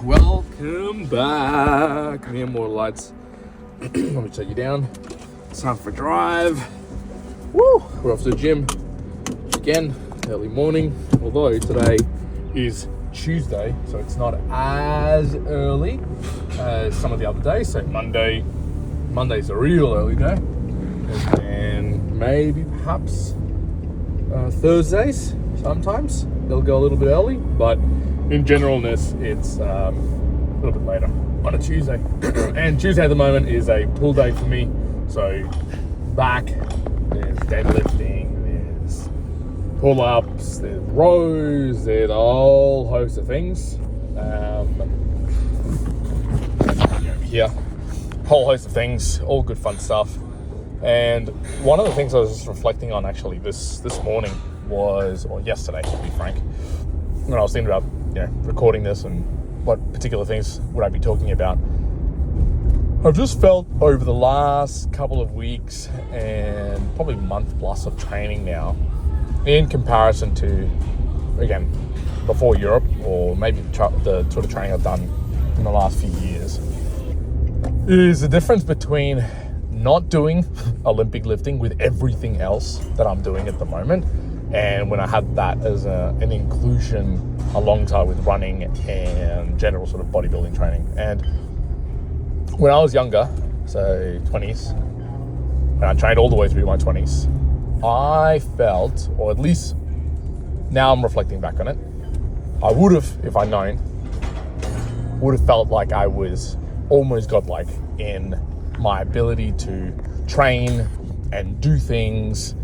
Welcome back. Come here, more lights. Let me take you down. It's time for a drive. Woo! We're off to the gym again, early morning. Although today is Tuesday, so it's not as early as some of the other days. So Monday's a real early day, and maybe perhaps Thursdays sometimes they'll go a little bit early, but in generalness it's a little bit later on a Tuesday. And Tuesday at the moment is a pull day for me, so back, there's deadlifting, there's pull-ups, there's rows, there's a whole host of things. Here, whole host of things, all good fun stuff. And one of the things I was just reflecting on actually this morning was, or yesterday to be frank, when I was thinking about recording this and what particular things would I be talking about. I've just felt over the last couple of weeks and probably month plus of training now, in comparison to, again, before Europe, or maybe the sort of training I've done in the last few years, is the difference between not doing Olympic lifting with everything else that I'm doing at the moment, and when I had that as an inclusion alongside with running and general sort of bodybuilding training. And when I was younger, so 20s, and I trained all the way through my 20s, I felt, or at least now I'm reflecting back on it, I would have, if I'd known, would have felt like I was almost godlike in my ability to train and do things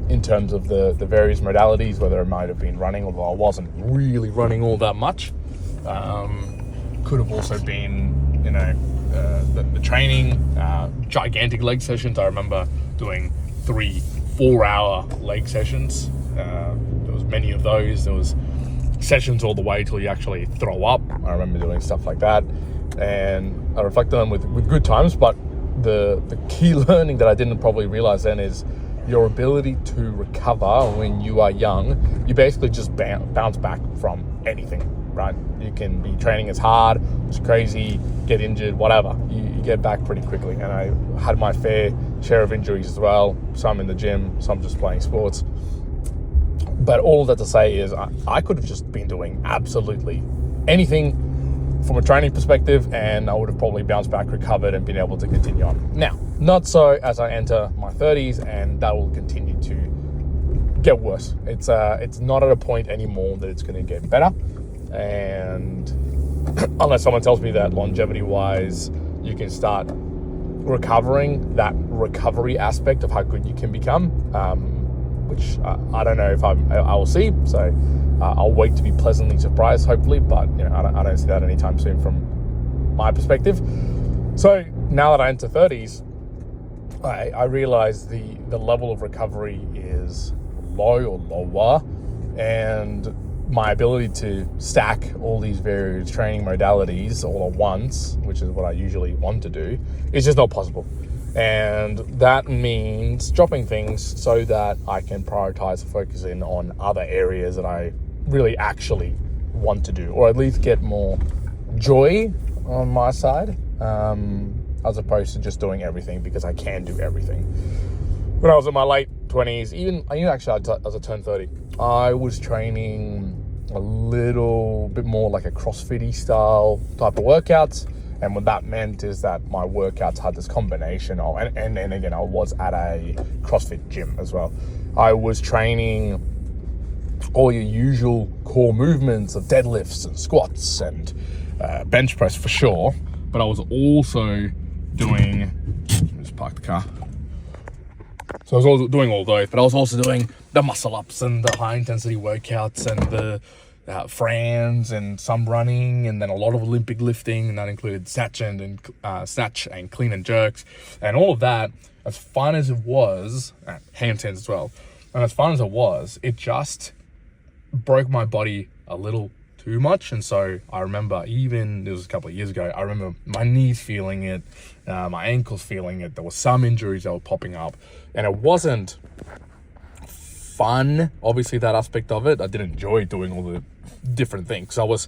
in terms of the various modalities, whether it might have been running, although I wasn't really running all that much. Could have also been, the training, gigantic leg sessions. I remember doing 3-4 hour leg sessions. There was many of those. There was sessions all the way till you actually throw up. I remember doing stuff like that, and I reflect on them with good times. But the key learning that I didn't probably realize then is your ability to recover when you are young. You basically just bounce back from anything, right? You can be training as hard, it's crazy, get injured, whatever. You get back pretty quickly. And I had my fair share of injuries as well, some in the gym, some just playing sports. But all of that to say is I could have just been doing absolutely anything from a training perspective, and I would have probably bounced back, recovered, and been able to continue on. Now, not so as I enter my 30s, and that will continue to get worse. It's not at a point anymore that it's going to get better, and unless someone tells me that longevity-wise, you can start recovering that recovery aspect of how good you can become, which I don't know if I will see. So I'll wait to be pleasantly surprised, hopefully, but I don't see that anytime soon from my perspective. So now that I enter 30s, I realize the level of recovery is low or lower, and my ability to stack all these various training modalities all at once, which is what I usually want to do, is just not possible. And that means dropping things so that I can prioritize focusing on other areas that I really actually want to do, or at least get more joy on my side, as opposed to just doing everything because I can do everything. When I was in my late 20s, even actually as I turned 30, I was training a little bit more like a CrossFit-y style type of workouts. And what that meant is that my workouts had this combination of, and again, I was at a CrossFit gym as well. I was training all your usual core movements of deadlifts and squats and bench press for sure. But I was also doing, just park the car. So I was also doing all those, but I was also doing the muscle ups and the high intensity workouts and the frans and some running, and then a lot of Olympic lifting, and that included snatch and clean and jerks, and all of that. As fun as it was, handstands as well, and as fun as it was, it just broke my body a little too much. And so I remember, even, it was a couple of years ago, I remember my knees feeling it, my ankles feeling it. There were some injuries that were popping up, and it wasn't fun, obviously, that aspect of it. I did enjoy doing all the different things. I was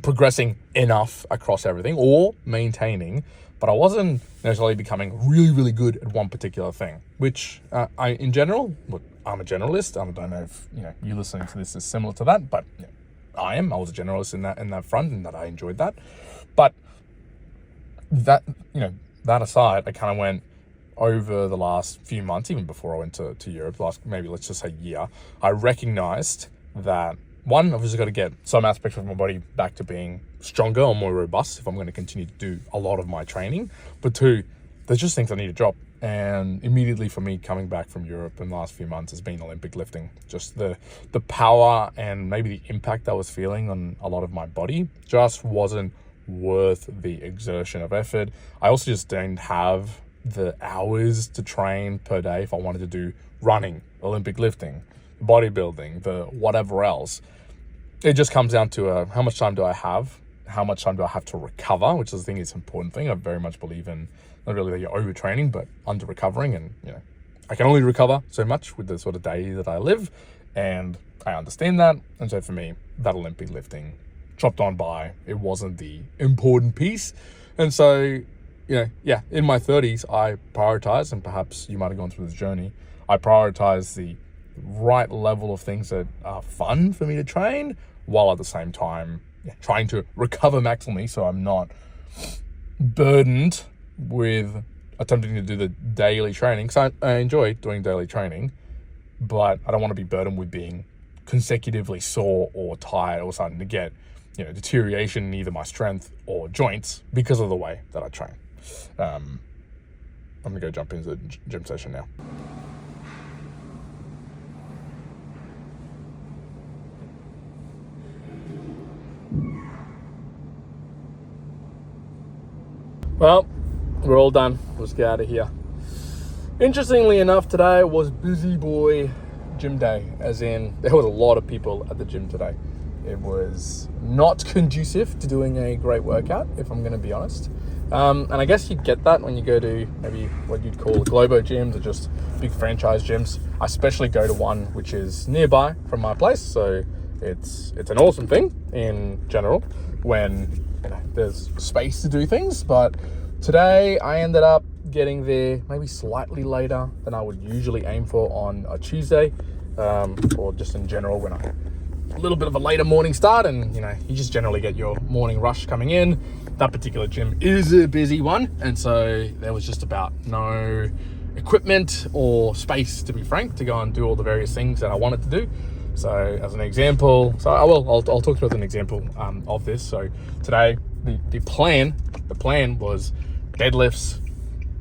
progressing enough across everything or maintaining, but I wasn't necessarily becoming really, really good at one particular thing, which in general, look, I'm a generalist. I don't know if you listening to this is similar to that, but I was a generalist in that front, and that I enjoyed that. But that aside, I kind of went over the last few months, even before I went to Europe, maybe let's just say year, I recognized that one, I've obviously got to get some aspects of my body back to being stronger or more robust if I'm going to continue to do a lot of my training. But two, there's just things I need to drop. And immediately for me, coming back from Europe in the last few months has been Olympic lifting. Just the power and maybe the impact I was feeling on a lot of my body just wasn't worth the exertion of effort. I also just didn't have the hours to train per day if I wanted to do running, Olympic lifting, bodybuilding, the whatever else. It just comes down to how much time do I have? How much time do I have to recover? Which is, I think, is an important thing. I very much believe in not really that you're overtraining, but under recovering. And I can only recover so much with the sort of day that I live, and I understand that. And so for me, that Olympic lifting chopped on by. It wasn't the important piece, and so in my 30s, I prioritized, and perhaps you might have gone through this journey. I prioritized the right level of things that are fun for me to train, while at the same time trying to recover maximally, so I'm not burdened with attempting to do the daily training. So I enjoy doing daily training, but I don't want to be burdened with being consecutively sore or tired or starting to get deterioration in either my strength or joints because of the way that I train. I'm gonna go jump into the gym session now. Well, we're all done. Let's get out of here. Interestingly enough, today was busy boy gym day, as in there was a lot of people at the gym today. It was not conducive to doing a great workout, if I'm going to be honest. And I guess you'd get that when you go to maybe what you'd call Globo gyms or just big franchise gyms. I especially go to one which is nearby from my place, so it's an awesome thing in general when there's space to do things. But today I ended up getting there maybe slightly later than I would usually aim for on a Tuesday, or just in general when a little bit of a later morning start, and you just generally get your morning rush coming in. That particular gym is a busy one, and so there was just about no equipment or space, to be frank, to go and do all the various things that I wanted to do. So as an example, I'll talk through as an example of this. So today the plan was deadlifts,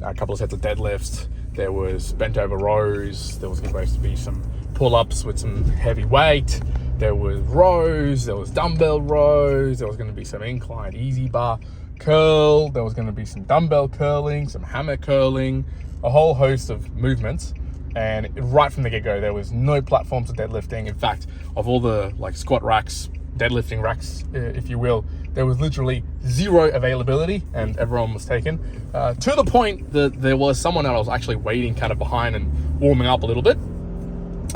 a couple of sets of deadlifts. There was bent over rows. There was supposed to be some pull-ups with some heavy weight. There was rows. There was dumbbell rows. There was going to be some inclined easy bar curl. There was going to be some dumbbell curling, some hammer curling, a whole host of movements. And right from the get-go, there was no platforms for deadlifting. In fact, of all the squat racks, deadlifting racks, if you will, there was literally zero availability, and everyone was taken. To the point that there was someone that I was actually waiting kind of behind and warming up a little bit.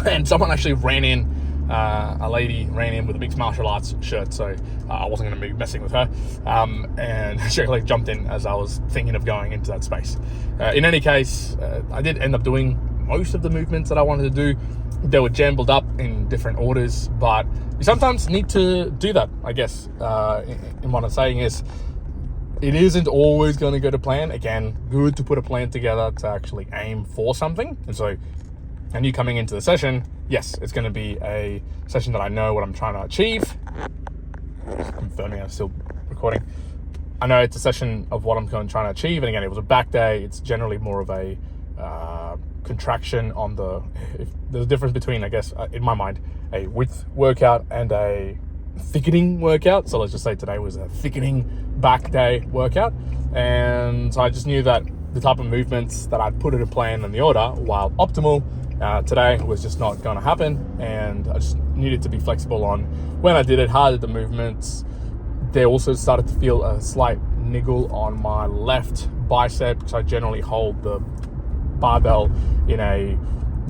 And someone actually ran in, a lady ran in with a mixed martial arts shirt, so I wasn't going to be messing with her. And she jumped in as I was thinking of going into that space. In any case, I did end up doing most of the movements that I wanted to do. They were jumbled up in different orders, but you sometimes need to do that, I guess. And what I'm saying is, it isn't always going to go to plan. Again, good to put a plan together to actually aim for something. And so, and you coming into the session, yes, it's going to be a session that I know what I'm trying to achieve. Just confirming I'm still recording. I know it's a session of what I'm trying to achieve. And again, it was a back day. It's generally more of a contraction on there's a difference between, I guess, in my mind, a width workout and a thickening workout. So let's just say today was a thickening back day workout. And so I just knew that the type of movements that I'd put in a plan and the order, while optimal, today was just not going to happen. And I just needed to be flexible on when I did it, how I did the movements. They also started to feel a slight niggle on my left bicep, because I generally hold the barbell in a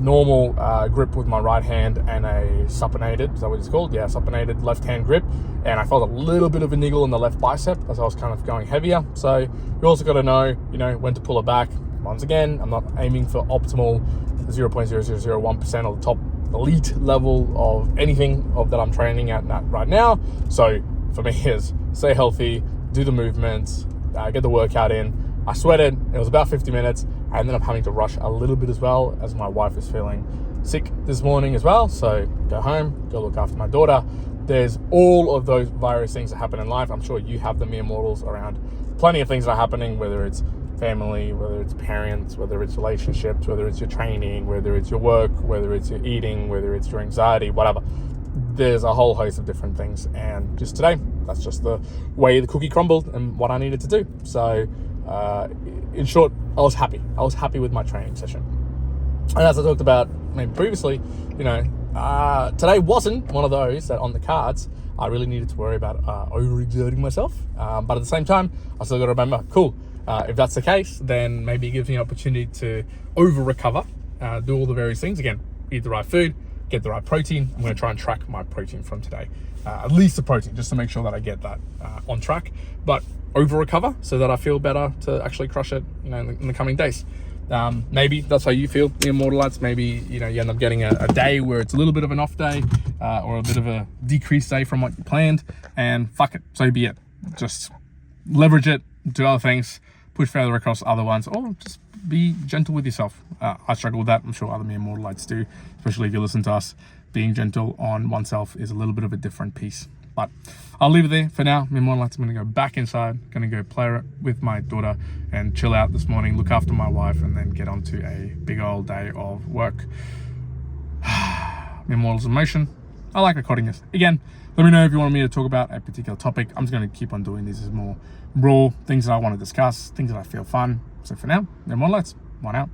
normal grip with my right hand and a supinated, is that what it's called? Yeah, supinated left hand grip. And I felt a little bit of a niggle in the left bicep as I was kind of going heavier. So you also got to know, when to pull it back. Once again, I'm not aiming for optimal 0.0001% or the top elite level of anything that I'm training at right now. So for me is stay healthy, do the movements, get the workout in. I sweated, it was about 50 minutes, and then I'm having to rush a little bit as well as my wife is feeling sick this morning as well. So go home, go look after my daughter. There's all of those various things that happen in life. I'm sure you have the mere mortals around plenty of things that are happening, whether it's family, whether it's parents, whether it's relationships, whether it's your training, whether it's your work, whether it's your eating, whether it's your anxiety, whatever. There's a whole host of different things. And just today, that's just the way the cookie crumbled and what I needed to do. So in short, I was happy. I was happy with my training session. And as I talked about maybe previously, today wasn't one of those that on the cards I really needed to worry about overexerting myself. But at the same time, I still got to remember, cool, if that's the case, then maybe it gives me an opportunity to over-recover, do all the various things. Again, eat the right food, get the right protein. I'm going to try and track my protein from today. At least the protein, just to make sure that I get that on track. But over-recover so that I feel better to actually crush it in the coming days. Maybe that's how you feel, Immortalites. Maybe you end up getting a day where it's a little bit of an off day or a bit of a decreased day from what you planned, and fuck it, so be it. Just leverage it, do other things, push further across other ones, or just be gentle with yourself. I struggle with that. I'm sure other Immortalites do, especially if you listen to us. Being gentle on oneself is a little bit of a different piece. But I'll leave it there for now. Immortalites, I'm going to go back inside, going to go play with my daughter and chill out this morning, look after my wife, and then get on to a big old day of work. Immortals in motion. I like recording this. Again, let me know if you want me to talk about a particular topic. I'm just going to keep on doing these as more raw things that I want to discuss, things that I feel fun. So for now, Immortalites, one out.